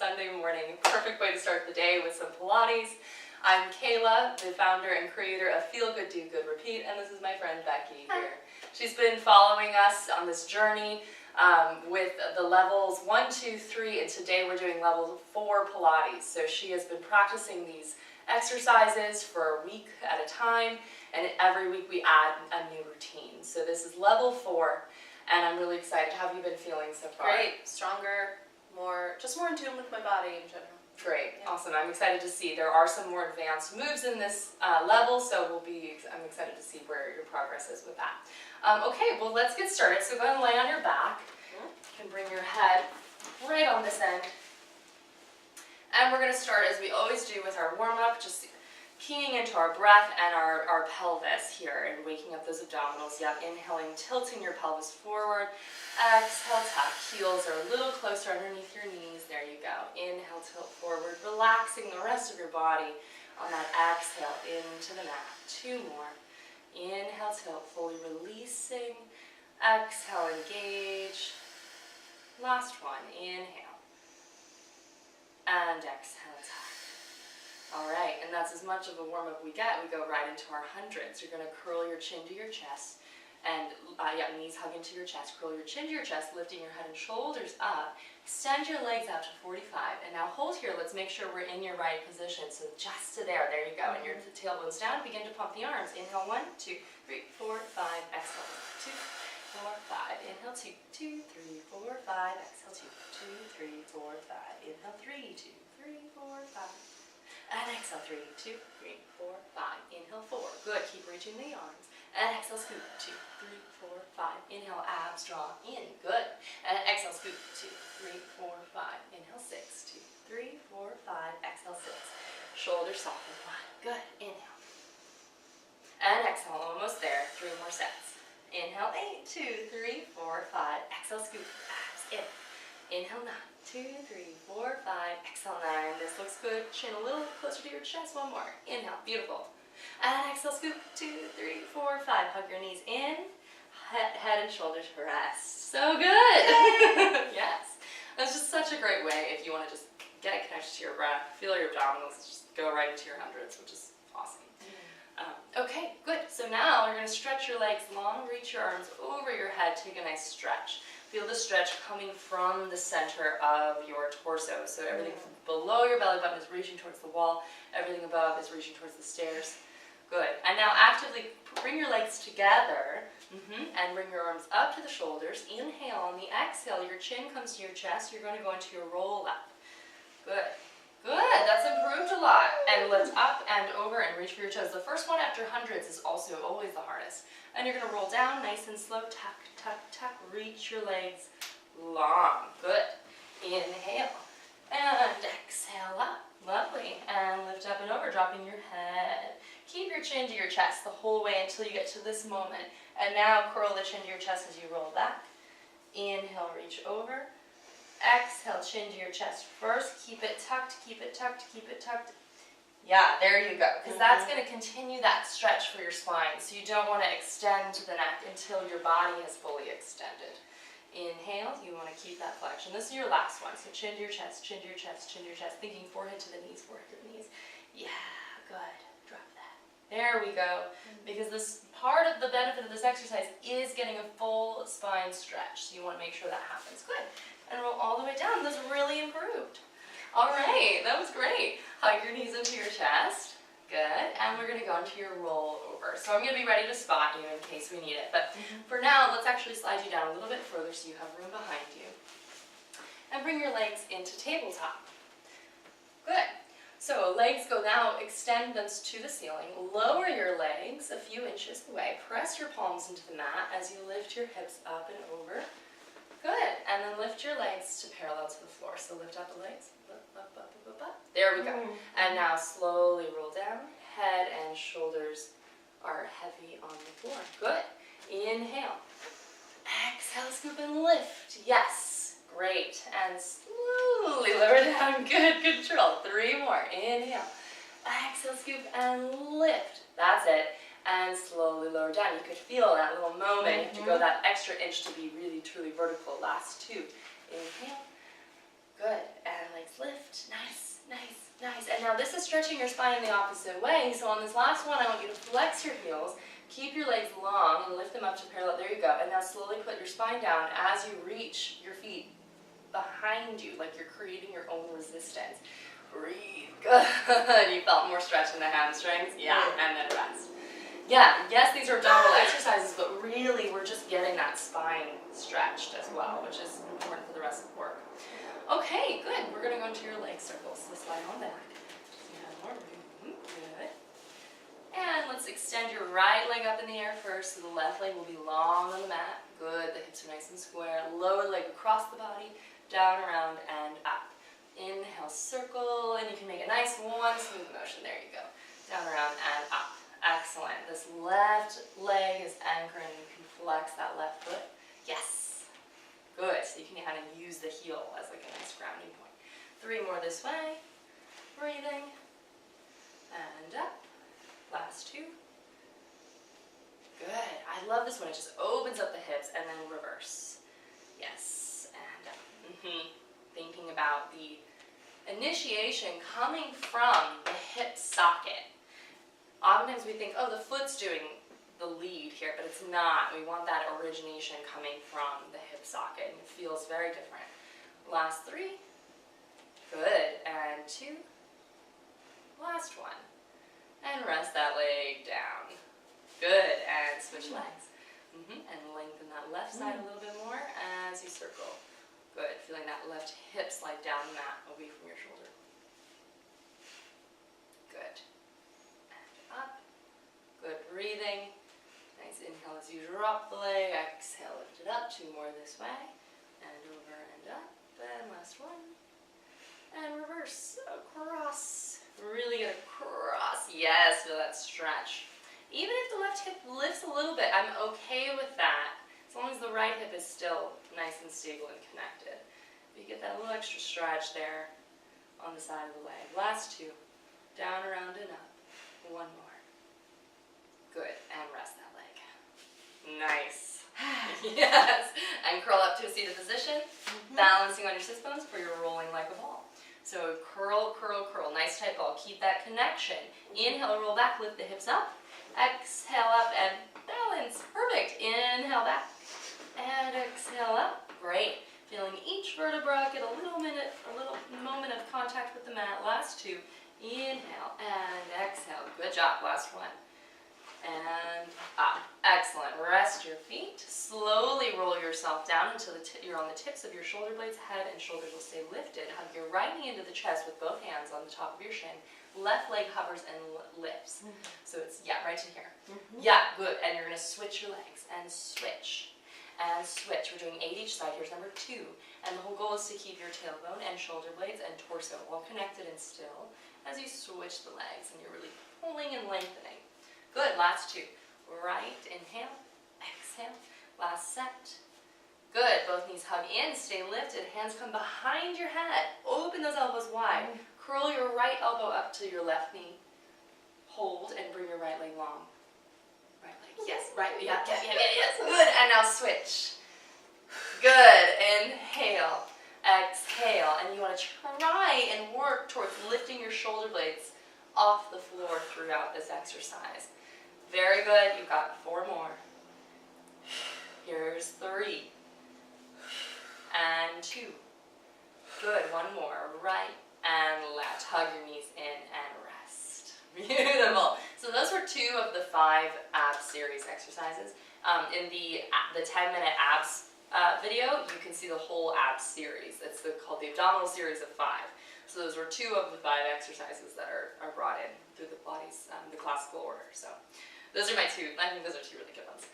Sunday morning. Perfect way to start the day with some Pilates. I'm Kayla, the founder and creator of Feel Good, Do Good, Repeat, and this is my friend Becky here. She's been following us on this journey with the levels 1, 2, 3, and today we're doing level 4 Pilates. So she has been practicing these exercises for a week at a time, and every week we add a new routine. So this is level 4, and I'm really excited. How have you been feeling so far? Great, stronger, just more in tune with my body in general. Great, yeah. Awesome. I'm excited to see. There are some more advanced moves in this level, so I'm excited to see where your progress is with that. Okay, well let's get started. So go ahead and lay on your back. You can bring your head right on this end. And we're going to start as we always do with our warm-up, just keying into our breath and our pelvis here and waking up those abdominals. Yep, inhaling, tilting your pelvis forward. Exhale, tuck. Heels are a little closer underneath your knees. There you go. Inhale, tilt forward, relaxing the rest of your body on that exhale into the mat. 2 more. Inhale, tilt, fully releasing. Exhale, engage. Last one. Inhale. And exhale, tuck. All right, and that's as much of a warm-up we get. We go right into our hundreds. You're going to curl your chin to your chest. And knees hug into your chest. Curl your chin to your chest, lifting your head and shoulders up. Extend your legs out to 45. And now hold here. Let's make sure we're in your right position. So just to there. There you go. And your tailbone's down. Begin to pump the arms. Inhale, 1, 2, 3, 4, 5. Exhale, 2, 4, 5. Inhale, 2, 2, 3, 4, 5. Exhale, 2, 2, 3, 4, 5. Inhale, 3, 2, 3, 4, 5. And exhale, 3, 2, 3, 4, 5. Inhale, 4. Good. Keep reaching the arms. And exhale, scoop. 2, 3, 4, 5. Inhale, abs draw in. Good. And exhale, scoop. 2, 3, 4, 5. Inhale, 6, 2, 3, 4, 5. Exhale, 6. Shoulders soften. 1. Good. Inhale. And exhale, almost there. 3 more sets. Inhale, 8, 2, 3, 4, 5. Exhale, scoop. Abs in. Inhale, 9, 2, 3, 4, 5. Exhale, 9. This looks good. Chin a little closer to your chest. 1 more. Inhale. Beautiful. And exhale, scoop. 2, 3, 4, 5. Hug your knees in. Head and shoulders rest. So good. Yes. That's just such a great way if you want to just get connected to your breath, feel your abdominals, just go right into your hundreds, which is awesome. Okay, good. So now you're going to stretch your legs long, reach your arms over your head, take a nice stretch. Feel the stretch coming from the center of your torso. So everything below your belly button is reaching towards the wall. Everything above is reaching towards the stairs. Good. And now actively bring your legs together and bring your arms up to the shoulders. Inhale. On the exhale, your chin comes to your chest. You're going to go into your roll up. Good. Good. That's improved a lot. And lift up and over and reach for your toes. The first one after hundreds is also always the hardest. And you're going to roll down nice and slow. Tuck, tuck, tuck. Reach your legs long. Good. Inhale. And exhale up. Lovely. And lift up and over, dropping your head. Keep your chin to your chest the whole way until you get to this moment. And now curl the chin to your chest as you roll back. Inhale, reach over. Exhale, chin to your chest first. Keep it tucked, keep it tucked, keep it tucked. Yeah, there you go. Because that's going to continue that stretch for your spine. So you don't want to extend the neck until your body has fully extended. Inhale, you want to keep that flexion. This is your last one. So chin to your chest, chin to your chest, chin to your chest. Thinking forehead to the knees, forehead to the knees. Yeah, good. Drop that. There we go. Because this part of the benefit of this exercise is getting a full spine stretch. So you want to make sure that happens. Good. And roll all the way down. This really improved. All right, that was great. Hug your knees into your chest. Good. And we're going to go into your roll over. So I'm going to be ready to spot you in case we need it. But for now, let's actually slide you down a little bit further so you have room behind you. And bring your legs into tabletop. Good. So legs go now, extend them to the ceiling. Lower your legs a few inches away. Press your palms into the mat as you lift your hips up and over. Good. And then lift your legs to parallel to the floor. So lift up the legs. Up, up, up, up, up. There we go. And now slowly roll down. Head and shoulders are heavy on the floor. Good. Inhale. Exhale, scoop and lift. Yes. Great. And slowly lower down. Good control. 3 more. Inhale. Exhale, scoop and lift. That's it. And slowly lower down. You could feel that little moment. You have to go that extra inch to be really, truly vertical. Last 2. Inhale. Good, and legs lift, nice, nice, nice. And now this is stretching your spine in the opposite way. So on this last one, I want you to flex your heels, keep your legs long, and lift them up to parallel. There you go. And now slowly put your spine down as you reach your feet behind you, like you're creating your own resistance. Breathe, good. You felt more stretch in the hamstrings? Yeah, and then rest. Yeah, yes, these are abdominal exercises, but really we're just getting that spine stretched as well, which is important for the rest of the work. Okay, good. We're going to go into your leg circles. So slide on back. Just you have more room. Good. And let's extend your right leg up in the air first, so the left leg will be long on the mat. Good. The hips are nice and square. Lower leg across the body, down, around, and up. Inhale, circle, and you can make a nice one smooth motion. There you go. Down, around, and up. Excellent. This left leg is anchoring. You can flex that left foot. Yes. Good. So you can kind of use the heel as like a nice grounding point. 3 more this way. Breathing. And up. Last 2. Good. I love this one. It just opens up the hips and then reverse. Yes. And up. Thinking about the initiation coming from the hip socket. Oftentimes we think, oh, the foot's doing the lead here, but it's not. We want that origination coming from the hip socket, and it feels very different. Last 3. Good. And 2. Last 1. And rest that leg down. Good. And switch legs. And lengthen that left side a little bit more as you circle. Good. Feeling that left hip slide down the mat away from your shoulder. Good. Up. Good, breathing. Nice inhale as you drop the leg. Exhale, lift it up. 2 more this way. And over and up. And last 1. And reverse. Across. Really good. Across. Yes, feel that stretch. Even if the left hip lifts a little bit, I'm okay with that. As long as the right hip is still nice and stable and connected. But you get that little extra stretch there on the side of the leg. Last 2. Down, around, and up. 1 more. Good, and rest that leg. Nice. Yes. And curl up to a seated position, balancing on your sit bones for your rolling like a ball. So curl, curl, curl. Nice tight ball. Keep that connection. Inhale, roll back, lift the hips up. Exhale up and balance. Perfect. Inhale back. And exhale up. Great. Feeling each vertebra get a little moment of contact with the mat. Last 2. Inhale and exhale. Good job. Last 1. And up. Excellent. Rest your feet. Slowly roll yourself down until you're on the tips of your shoulder blades. Head and shoulders will stay lifted. Hug your right knee into the chest with both hands on the top of your shin. Left leg hovers and lifts. So it's, right to here. Yeah, good. And you're going to switch your legs. And switch. And switch. We're doing 8 each side. Here's number 2. And the whole goal is to keep your tailbone and shoulder blades and torso all connected and still as you switch the legs. And you're really pulling and lengthening. Good. Last 2. Right. Inhale. Exhale. Last set. Good. Both knees hug in. Stay lifted. Hands come behind your head. Open those elbows wide. Curl your right elbow up to your left knee. Hold and bring your right leg long. Right leg. Yes. Right. Yeah. Yes. Good. And now switch. Good. Inhale. Exhale. And you want to try and work towards lifting your shoulder blades off the floor throughout this exercise. Very good. You've got 4 more. Here's 3. And 2. Good. 1 more. Right and left. Hug your knees in and rest. Beautiful. So those were 2 of the 5 abs series exercises. In the 10-minute abs video, you can see the whole abs series. It's called the abdominal series of 5. So those were 2 of the 5 exercises that are brought in through the body's the classical order. So those are my 2. I think those are 2 really good ones.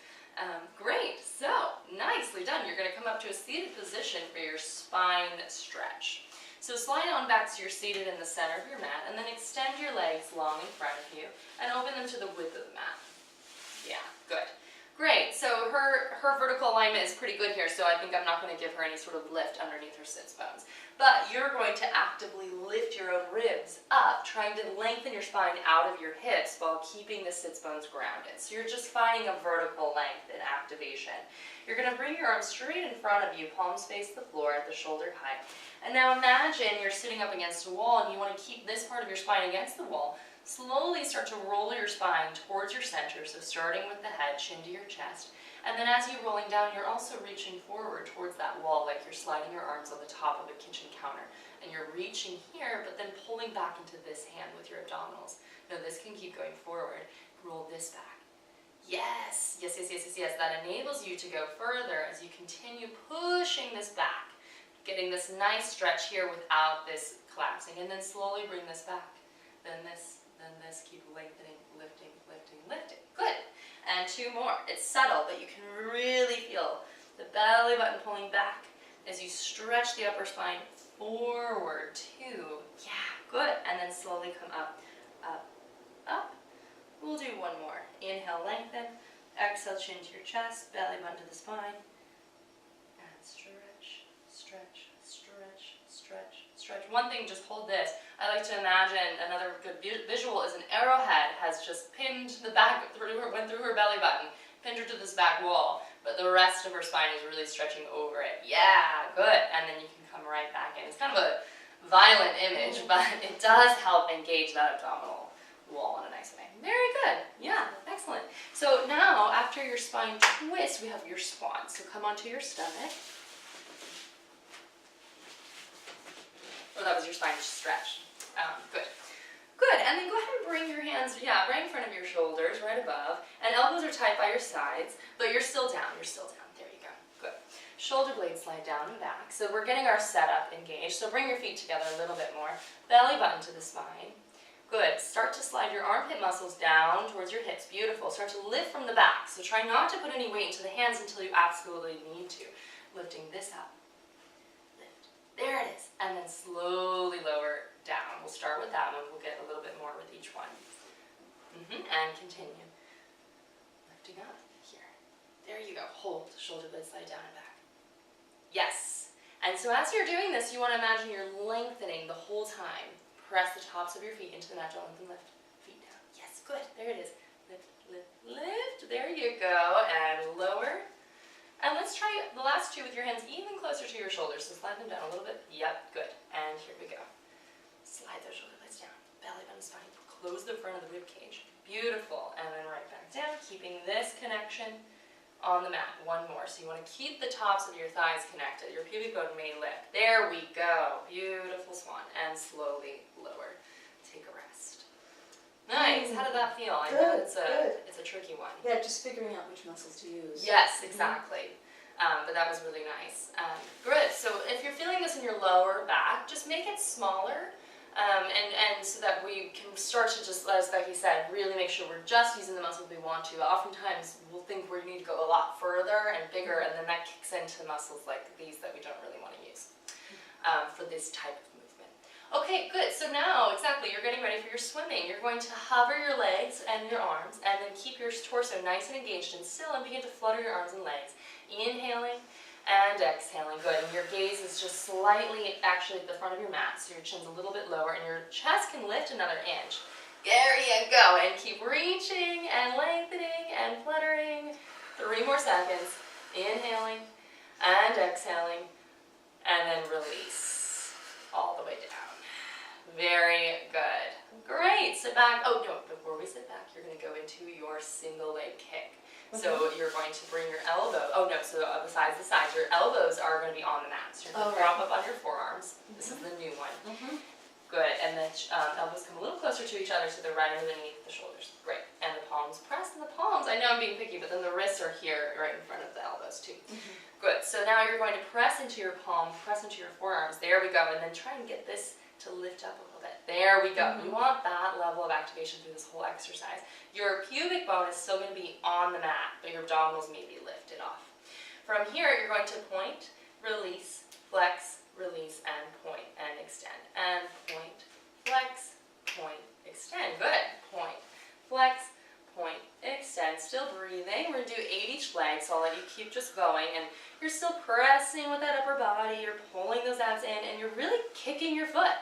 Great. So nicely done. You're going to come up to a seated position for your spine stretch. So slide on back so you're seated in the center of your mat, and then extend your legs long in front of you and open them to the width of the mat. Yeah, good. Great, so her vertical alignment is pretty good here, so I think I'm not going to give her any sort of lift underneath her sits bones. But you're going to actively lift your own ribs up, trying to lengthen your spine out of your hips while keeping the sits bones grounded. So you're just finding a vertical length in activation. You're going to bring your arms straight in front of you, palms face the floor at the shoulder height. And now imagine you're sitting up against a wall and you want to keep this part of your spine against the wall. Slowly start to roll your spine towards your center, so starting with the head, chin to your chest. And then as you're rolling down, you're also reaching forward towards that wall, like you're sliding your arms on the top of a kitchen counter. And you're reaching here, but then pulling back into this hand with your abdominals. Now this can keep going forward. Roll this back. Yes, yes, yes, yes, yes, yes. That enables you to go further as you continue pushing this back. Getting this nice stretch here without this collapsing. And then slowly bring this back. Then this, keep lengthening, lifting, lifting, lifting. Good. And two more. It's subtle, but you can really feel the belly button pulling back as you stretch the upper spine forward. Two. Yeah, good. And then slowly come up, up, up. We'll do one more. Inhale, lengthen. Exhale, chin to your chest, belly button to the spine. And stretch, stretch, stretch, stretch, stretch. One thing, just hold this. I like to imagine another good visual is an arrowhead has just pinned the back, went through her belly button, pinned her to this back wall, but the rest of her spine is really stretching over it. Yeah, good. And then you can come right back in. It's kind of a violent image, but it does help engage that abdominal wall in a nice way. Very good. Yeah, excellent. So now, after your spine twist, we have your swan. So come onto your stomach. Oh, that was your spine stretch. Good. Good, and then go ahead and bring your hands, right in front of your shoulders, right above, and elbows are tight by your sides, but you're still down, there you go, good. Shoulder blades slide down and back, so we're getting our setup engaged, so bring your feet together a little bit more, belly button to the spine, good. Start to slide your armpit muscles down towards your hips, beautiful. Start to lift from the back, so try not to put any weight into the hands until you absolutely need to. Lifting this up, lift, there it is, and then slowly lower down. We'll start with that one. We'll get a little bit more with each one. And continue. Lifting up here. There you go. Hold. Shoulder blades slide down and back. Yes. And so as you're doing this, you want to imagine you're lengthening the whole time. Press the tops of your feet into the natural length and lift. Feet down. Yes. Good. There it is. Lift, lift, lift. There you go. And lower. And let's try the last two with your hands even closer to your shoulders. So slide them down a little bit. Yep. Good. And here we go. Slide those shoulder blades down, belly button, spine, close the front of the rib cage. Beautiful, and then right back down, keeping this connection on the mat. One more, so you want to keep the tops of your thighs connected. Your pubic bone may lift. There we go, beautiful swan, and slowly lower. Take a rest. Nice, how did that feel? I know it's a tricky one. Yeah, just figuring out which muscles to use. Yes, exactly. But that was really nice. Good, so if you're feeling this in your lower back, just make it smaller. And so that we can start to just, as Becky said, really make sure we're just using the muscles we want to. Oftentimes we'll think we need to go a lot further and bigger, and then that kicks into muscles like these that we don't really want to use for this type of movement. Okay, good. So now, exactly, you're getting ready for your swimming. You're going to hover your legs and your arms, and then keep your torso nice and engaged and still, and begin to flutter your arms and legs. Inhaling and exhaling, good. And your gaze is just slightly actually at the front of your mat, so your chin's a little bit lower, and your chest can lift another inch. There you go, and keep reaching and lengthening and fluttering. 3 more seconds. Inhaling and exhaling, and then release all the way down. Very good. Great. Sit back. Oh no, before we sit back, you're going to go into your single leg kick. So you're going to bring your elbow, besides the sides, your elbows are going to be on the mat. So you're going to prop up on your forearms. This is the new one. Good, and the elbows come a little closer to each other so they're right underneath the shoulders. Great, and the palms press, and the palms, I know I'm being picky, but then the wrists are here right in front of the elbows too. Good, so now you're going to press into your palm, press into your forearms. There we go, and then try and get this to lift up a little bit. There we go. You want that level of activation through this whole exercise. Your pubic bone is still going to be on the mat, but your abdominals may be lifted off. From here, you're going to point, release, flex, release, and point, and extend. And point, flex, point, extend. Good. Point, flex, point, extend. Still breathing. We're going to do 80 nice. I'll let you keep just going, and you're still pressing with that upper body, you're pulling those abs in, and you're really kicking your foot.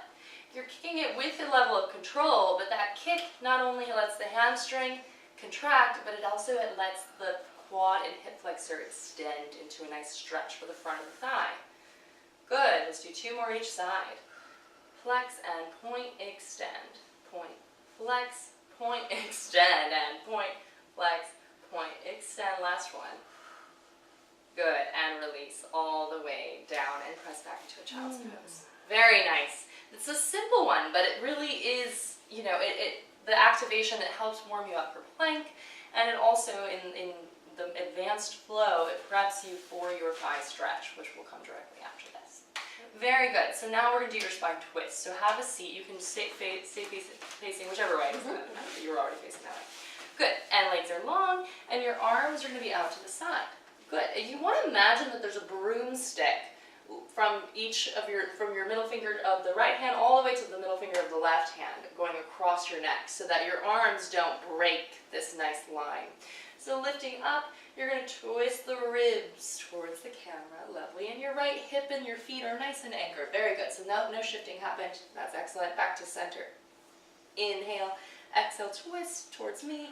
You're kicking it with a level of control, but that kick not only lets the hamstring contract, but it also lets the quad and hip flexor extend into a nice stretch for the front of the thigh. Good, let's do 2 more each side. Flex and point, extend. Point, flex, point, extend, and point, flex, point, extend. Last one. Good, and release all the way down and press back into a child's pose. Very nice. It's a simple one, but it really is, you know, the activation that helps warm you up for plank, and it also, in the advanced flow, it preps you for your thigh stretch, which will come directly after this. Very good. So now we're going to do your spine twist. So have a seat. You can stay facing whichever way. You're already facing that way. Good. And legs are long, and your arms are going to be out to the side. Good. You want to imagine that there's a broomstick from your middle finger of the right hand all the way to the middle finger of the left hand going across your neck so that your arms don't break this nice line. So lifting up, you're going to twist the ribs towards the camera, lovely, and your right hip and your feet are nice and anchored. Very good. So no shifting happened. That's excellent. Back to center. Inhale, exhale, twist towards me.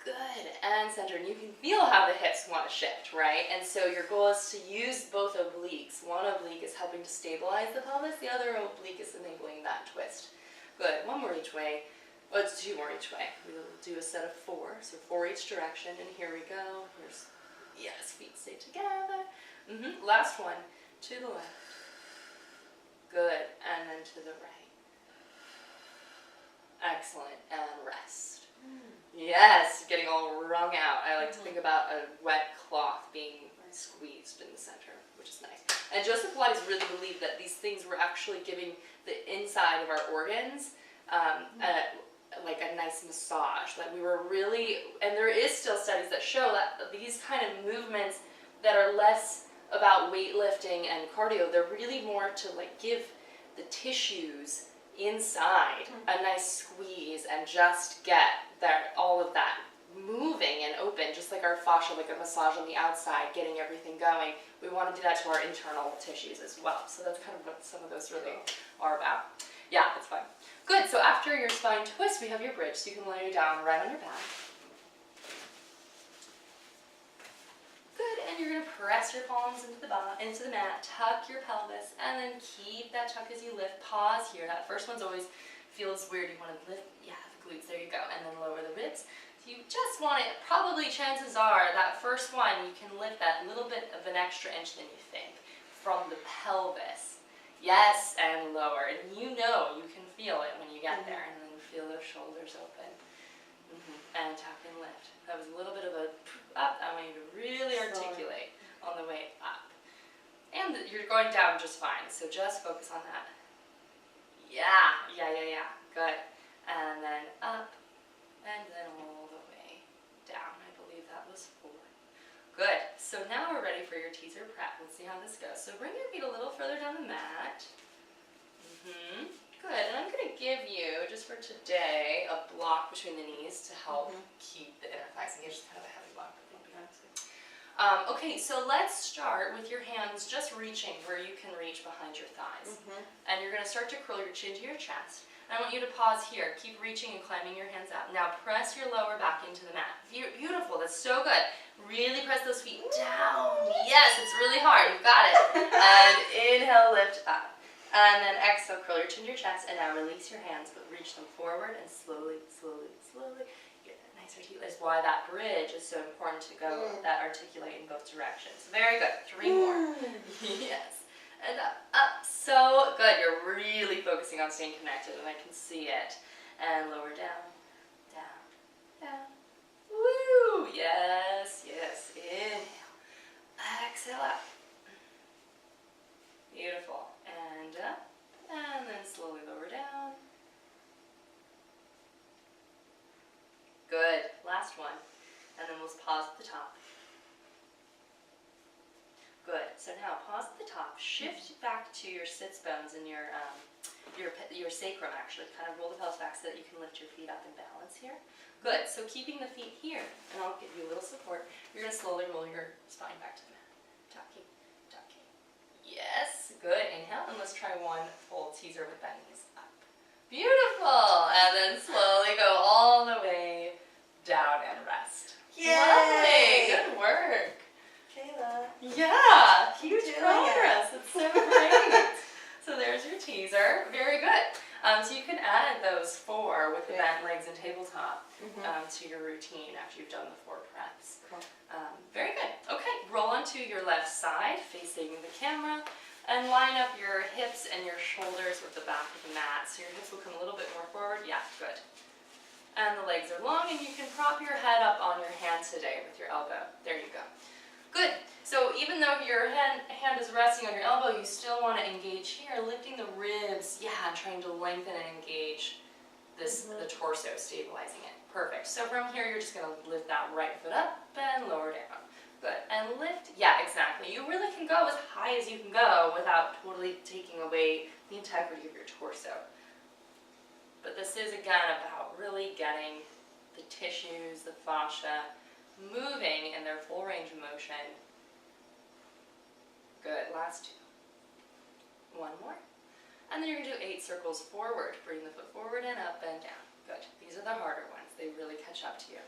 Good, and center. And you can feel how the hips want to shift, right? And so your goal is to use both obliques. One oblique is helping to stabilize the pelvis. The other oblique is enabling that twist. Good. 1 more each way. Well, it's 2 more each way. We'll do a set of 4. So 4 each direction. And here we go. Here's, yes, feet stay together. Last one. To the left. Good. And then to the right. Excellent. And rest. Yes, getting all wrung out. I like to think about a wet cloth being squeezed in the center, which is nice. And Joseph Pilates really believed that these things were actually giving the inside of our organs like a nice massage. That we were really, and there is still studies that show that these kind of movements that are less about weightlifting and cardio, they're really more to like give the tissues inside a nice squeeze and just get all of that moving and open, just like our fascia, like a massage on the outside, getting everything going. We want to do that to our internal tissues as well. So that's kind of what some of those really are about. Yeah, that's fine. Good, so after your spine twist, we have your bridge, so you can lay down right on your back. Good, and you're going to press your palms into the mat, tuck your pelvis, and then keep that tuck as you lift. Pause here. That first one's always feels weird. You want to lift, the glutes, there you go, and then lower the ribs. So you just want it, probably chances are, that first one, you can lift that little bit of an extra inch than you think from the pelvis. Yes, and lower. And you know, you can feel it when you get there, and then feel those shoulders open. And tuck and lift. That was a little bit of a up. I want you to really articulate on the way up. And you're going down just fine, so just focus on that. Yeah. Good. And then up, and then all the way down. I believe that was 4. Good. So now we're ready for your teaser prep. Let's see how this goes. So bring your feet a little further down the mat. Good. And I'm going to give you, just for today, a block between the knees to help keep the inner thighs engaged. It's kind of a heavy block. Okay, so let's start with your hands just reaching where you can reach behind your thighs. And you're going to start to curl your chin to your chest. And I want you to pause here. Keep reaching and climbing your hands out. Now press your lower back into the mat. Beautiful. That's so good. Really press those feet down. Yes, it's really hard. You got it. And inhale, lift up. And then exhale, curl your chin to your chest. And now release your hands, but reach them forward and slowly get that nice articulate. That's why that bridge is so important to go that articulate in both directions. Very good. 3 more. Yes. And up. So good. You're really focusing on staying connected, and I can see it. And lower down. Woo! Yes. Inhale. Exhale up. Beautiful. And up. And then slowly lower down. Good. Last one. And then we'll pause at the top. Good. So now pause at the top. Shift back to your sits bones and your sacrum, actually. Kind of roll the pelvis back so that you can lift your feet up and balance here. Good, so keeping the feet here, and I'll give you a little support. You're gonna slowly roll your spine back to the mat. Tucking, tucking. Yes, good. Inhale, and let's try one full teaser with bent knees up. Beautiful, and then slowly go all the way down and rest. Yay! Lovely, good work. Kayla. Yeah, huge Doing progress. It's so great. So there's your teaser. Very good. So you can add those 4 with the bent legs and tabletop to your routine after you've done the 4 preps. Cool. Very good. Okay, roll onto your left side facing the camera and line up your hips and your shoulders with the back of the mat. So your hips will come a little bit more forward. Yeah, good. And the legs are long, and you can prop your head up on your hand today with your elbow. There you go. Good. So even though your hand is resting on your elbow, you still want to engage here, lifting the ribs. Yeah, trying to lengthen and engage the torso, stabilizing it. Perfect. So from here, you're just going to lift that right foot up and lower down. Good. And lift. Yeah, exactly. You really can go as high as you can go without totally taking away the integrity of your torso. But this is, again, about really getting the tissues, the fascia, moving in their full range of motion. Good, last 2. One more. And then you're going to do 8 circles forward. Bring the foot forward and up and down. Good. These are the harder ones. They really catch up to you.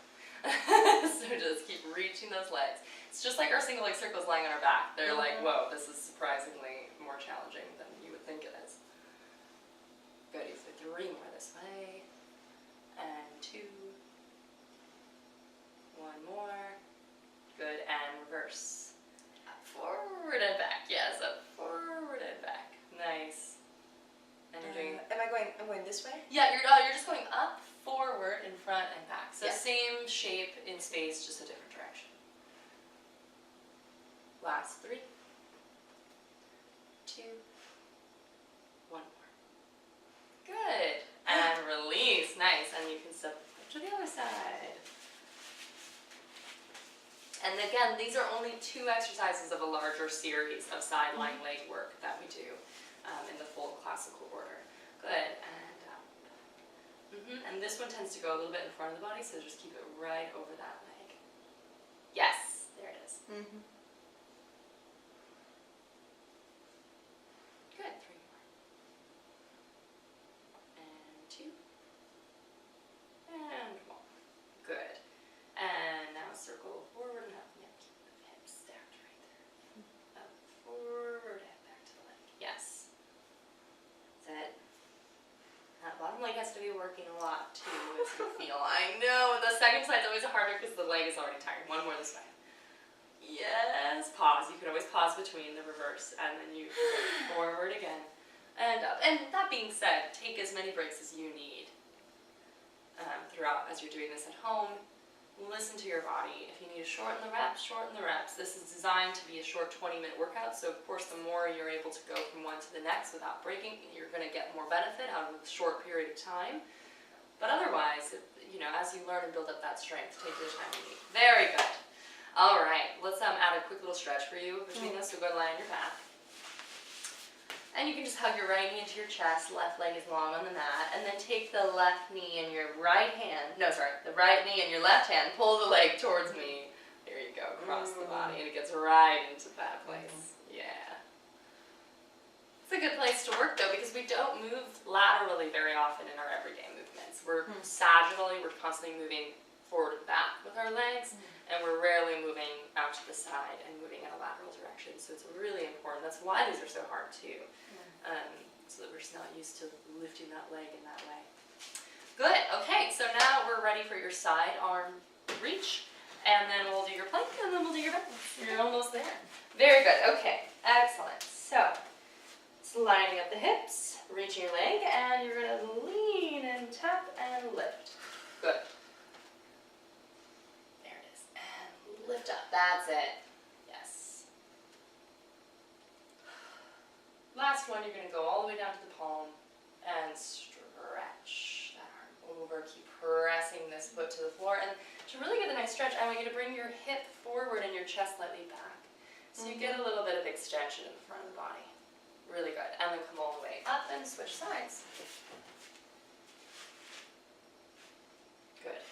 So just keep reaching those legs. It's just like our single leg circles lying on our back. They're like, whoa, this is surprisingly more challenging than you would think it is. Good, you do 3 more this way. And 2. 1 more. Good, and reverse. Up, forward and back. Yes, up, forward and back. Nice. And you're doing. I'm going this way? Yeah, you're just going up, forward, in front, and back. So same shape in space, just a different direction. Last 3. 2. 1 more. Good. And release. Nice. And you can step to the other side. And again, these are only 2 exercises of a larger series of side lying leg work that we do in the full classical order. Good, and up. And this one tends to go a little bit in front of the body, so just keep it right over that leg. Yes, there it is. Good, 3 more. And 2. And 1. Good. And now circle forward and up. Yeah, keep the hips stacked right there. Up, forward, and back to the leg. Yes. That's it. That bottom leg has to be working a lot too, as you feel. I know. The second side's always harder because the leg is already tired. 1 more this way. Yes. Pause. You can always pause between the reverse, and then you can go forward again. And up. And that being said, take as many breaks as you need throughout as you're doing this at home. Listen to your body. If you need to shorten the reps, shorten the reps. This is designed to be a short 20-minute workout, so of course the more you're able to go from one to the next without breaking, you're going to get more benefit out of a short period of time. But otherwise, as you learn and build up that strength, take the time you need. Very good. All right, let's add a quick little stretch for you between us. So go and lie on your back. And you can just hug your right knee into your chest, left leg is long on the mat, and then take the left knee in your right hand, the right knee in your left hand, pull the leg towards me. There you go, across the body, and it gets right into that place. Yeah. It's a good place to work though, because we don't move laterally very often in our everyday movements. We're sagittally, we're constantly moving forward and back with our legs, and we're rarely moving out to the side and moving in a lateral direction. So it's really important. That's why these are so hard too. So that we're just not used to lifting that leg in that way. Good. Okay, so now we're ready for your side arm reach, and then we'll do your plank, and then we'll do your balance. You're almost there. Very good. Okay, excellent. So, lining up the hips, reaching your leg, and you're going to lean and tap and lift. Good. There it is. And lift up. That's it. Yes. Last one, you're going to go all the way down to the palm and stretch that arm over. Keep pressing this foot to the floor. And to really get a nice stretch, I want you to bring your hip forward and your chest slightly back. So you get a little bit of extension in the front of the body. Really good. And then come all the way up and switch sides. Good.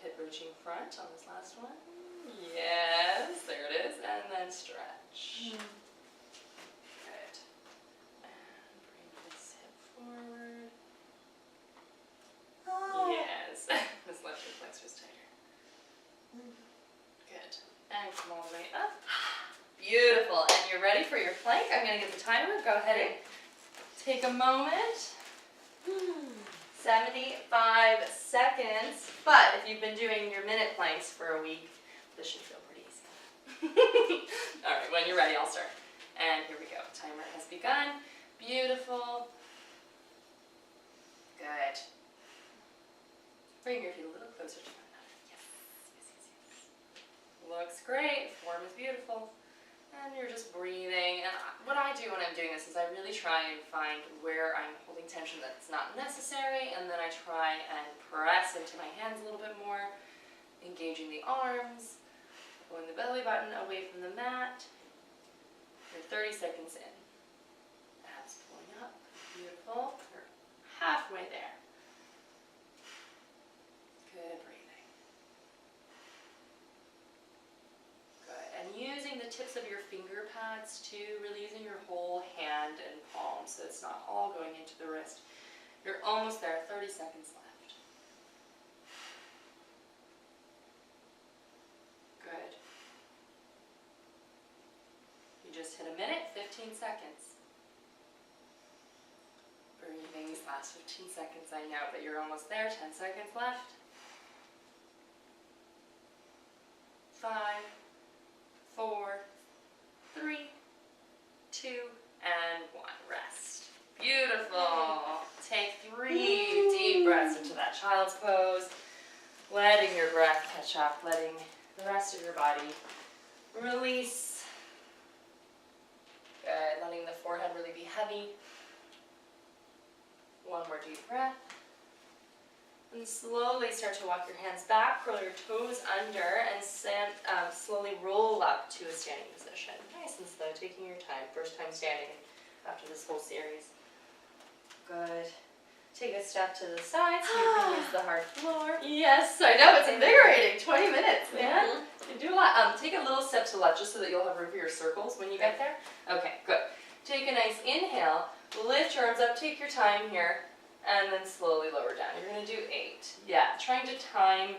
hip reaching front on this last one. Yes, there it is. And then stretch. Good. And bring this hip forward. Oh. Yes. This left hip flexor's tighter. Good. And come all the way up. Beautiful. And you're ready for your plank. I'm going to get the timer. Go ahead and take a moment. 75 seconds. But if you've been doing your minute planks for a week, this should feel pretty easy. All right, when you're ready, I'll start. And here we go. Timer has begun. Beautiful. Good. Bring your feet a little closer to one another. Yes, yes, yes, yes. Looks great. Form is beautiful. And you're just breathing. And what I do when I'm doing this is I really try and find where I'm holding tension that's not necessary, and then I try and press into my hands a little bit more, engaging the arms, pulling the belly button away from the mat. You're 30 seconds in. Abs pulling up. Beautiful. You're halfway there. Good breathing. Good. And using the tips of your finger pads too, really using your whole hand and palm so it's not all going into the wrist. You're almost there, 30 seconds left. Good. You just hit a minute, 15 seconds. Breathing these last 15 seconds, I know, but you're almost there, 10 seconds left. 5, 4, 3, 2, and 1. Rest. Beautiful. Take 3 deep breaths into that child's pose, letting your breath catch up, letting the rest of your body release. Good. Letting the forehead really be heavy. One more deep breath. And slowly start to walk your hands back, curl your toes under, and slowly roll up to a standing position. Nice and slow, taking your time. First time standing after this whole series. Good. Take a step to the side so you can use the hard floor. Yes, I know, it's invigorating. 20 minutes, man. You do a lot. Take a little step to the left just so that you'll have room for your circles when you get there. Okay, good. Take a nice inhale. Lift your arms up, take your time here. And then slowly lower down. You're going to do 8. Yeah, trying to time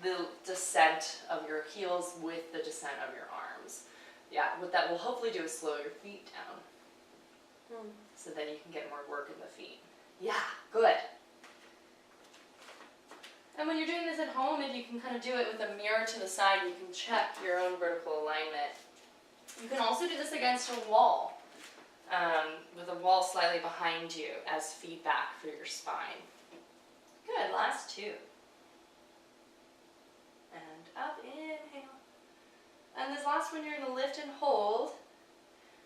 the descent of your heels with the descent of your arms. Yeah, what that will hopefully do is slow your feet down. So then you can get more work in the feet. Yeah, good. And when you're doing this at home, if you can kind of do it with a mirror to the side, you can check your own vertical alignment. You can also do this against a wall. With a wall slightly behind you as feedback for your spine. Good, last 2. And up, inhale. And this last one you're going to lift and hold.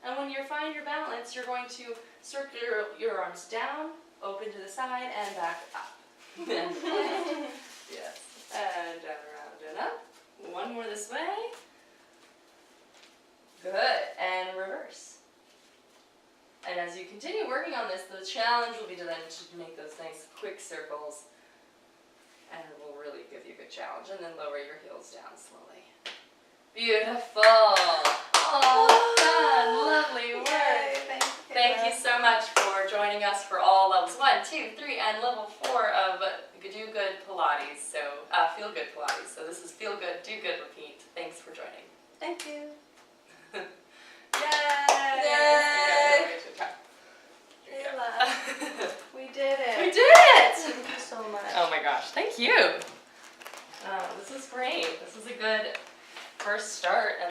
And when you find your balance, you're going to circle your arms down, open to the side, and back up. Yes. And down, around, and up. One more this way. Good, and reverse. And as you continue working on this, the challenge will be to then make those nice quick circles, and it will really give you a good challenge. And then lower your heels down slowly. Beautiful. All done. Lovely work. Thank you so much for joining us for all levels 1, 2, 3, and level 4 of Do Good Pilates. So Feel Good Pilates. So this is Feel Good, Do Good, Repeat. Thanks for joining. Thank you. Yay! Yay! Kayla. We did it. We did it! Thank you so much. Oh my gosh, thank you. This is great. This is a good first start.